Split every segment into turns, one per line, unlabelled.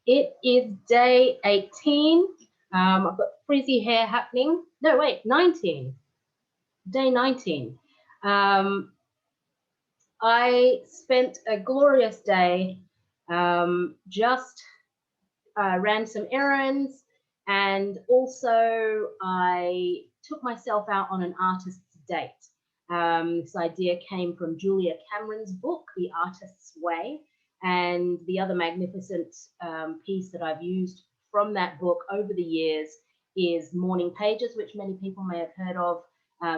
It is day 18. I've got frizzy hair happening. No, wait, 19. Day 19. I spent a glorious day. Just ran some errands, and also I took myself out on an artist's date. This idea came from Julia Cameron's book, The Artist's Way, and the other magnificent piece that I've used from that book over the years is Morning Pages, which many people may have heard of.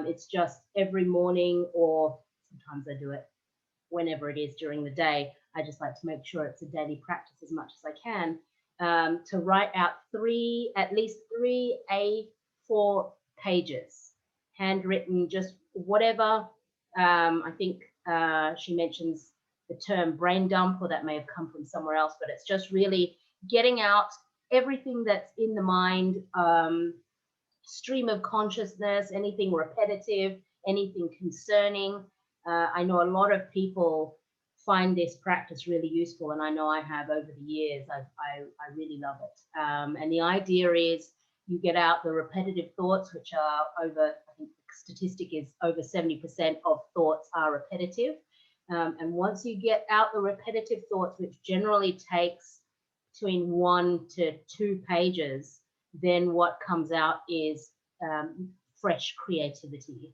It's just every morning, or sometimes I do it whenever it is during the day. I just like to make sure it's a daily practice as much as I can, to write out at least three A4 pages, handwritten, just whatever. I think she mentions the term brain dump, or that may have come from somewhere else, but it's just really getting out everything that's in the mind, stream of consciousness, anything repetitive, anything concerning. I know a lot of people find this practice really useful, and I know I have over the years. I really love it. And the idea is you get out the repetitive thoughts, which are over, I think the statistic is over 70% of thoughts are repetitive. And once you get out the repetitive thoughts, which generally takes between 1 to 2 pages, then what comes out is fresh creativity.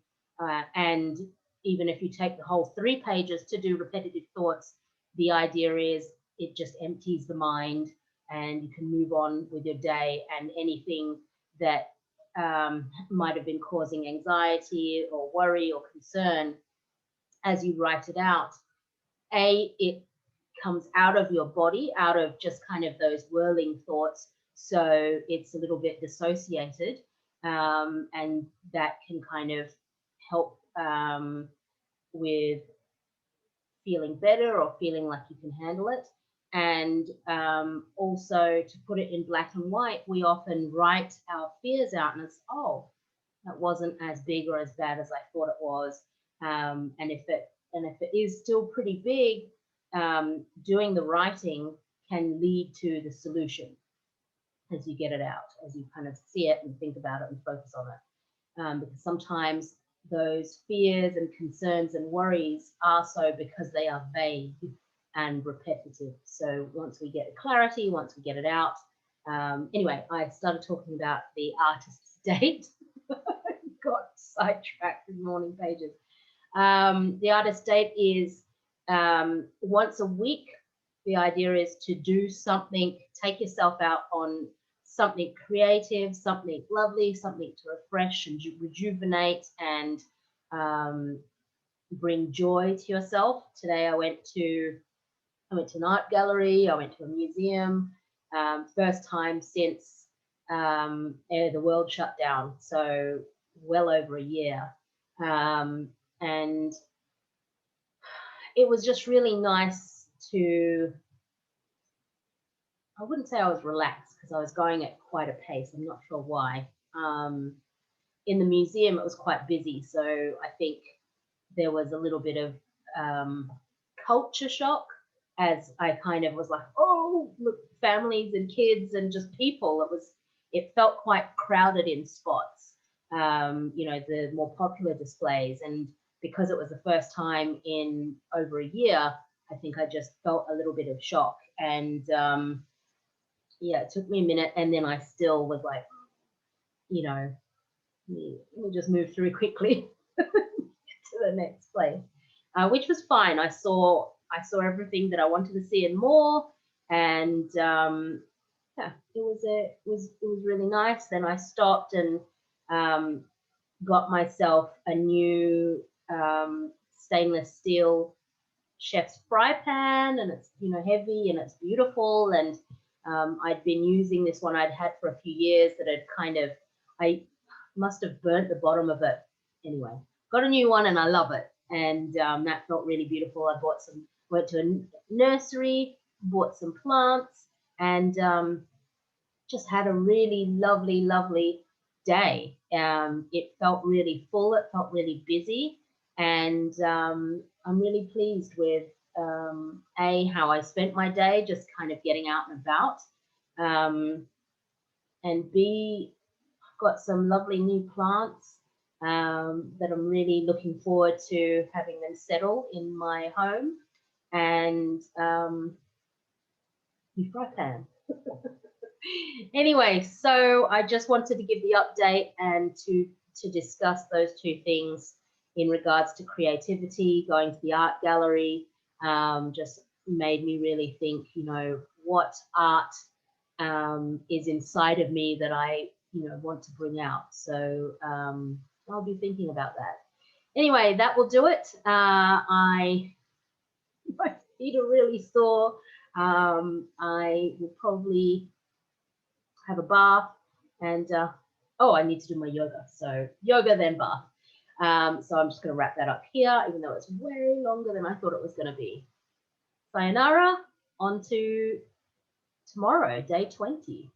And even if you take the whole 3 pages to do repetitive thoughts, the idea is it just empties the mind and you can move on with your day, and anything that might have been causing anxiety or worry or concern, as you write it out, it comes out of your body, out of just kind of those whirling thoughts. So it's a little bit dissociated, and that can kind of help with feeling better or feeling like you can handle it. And also, to put it in black and white, we often write our fears out, and it's, oh, that wasn't as big or as bad as I thought it was. And if it is still pretty big, doing the writing can lead to the solution as you get it out, as you kind of see it and think about it and focus on it. Because sometimes those fears and concerns and worries are so because they are vague and repetitive. So once we get clarity, once we get it out, anyway, I started talking about the artist's date. Got sidetracked in Morning Pages. The artist's date is once a week. The idea is to do something, take yourself out on something creative, something lovely, something to refresh and rejuvenate and bring joy to yourself. Today I went to an art gallery, I went to a museum, first time since the world shut down, so well over a year. And it was just really nice to, I wouldn't say I was relaxed because I was going at quite a pace. I'm not sure why. In the museum, it was quite busy. So I think there was a little bit of culture shock, as I kind of was like, oh, look, families and kids and just people. It felt quite crowded in spots, the more popular displays. And because it was the first time in over a year, I think I just felt a little bit of shock. And yeah, it took me a minute, and then I still was like, let me just move through quickly to the next place, which was fine. I saw everything that I wanted to see and more, and yeah, it was really nice. Then I stopped and got myself a new stainless steel chef's fry pan, and it's heavy and it's beautiful, and I'd been using this one I'd had for a few years that had I must have burnt the bottom of it. Anyway, got a new one and I love it, and that felt really beautiful. I went to a nursery, bought some plants, and just had a really lovely day. It felt really full, it felt really busy, and I'm really pleased with how I spent my day, just kind of getting out and about, And B, I've got some lovely new plants that I'm really looking forward to having them settle in my home. And new fry pan. Anyway, so I just wanted to give the update and to discuss those two things in regards to creativity. Going to the art gallery just made me really think, you know, what art is inside of me that I, you know, want to bring out. So I'll be thinking about that. Anyway, that will do it. My feet are really sore. I will probably have a bath and oh, I need to do my yoga. So yoga, then bath. So I'm just going to wrap that up here, even though it's way longer than I thought it was going to be. Sayonara, on to tomorrow, day 20.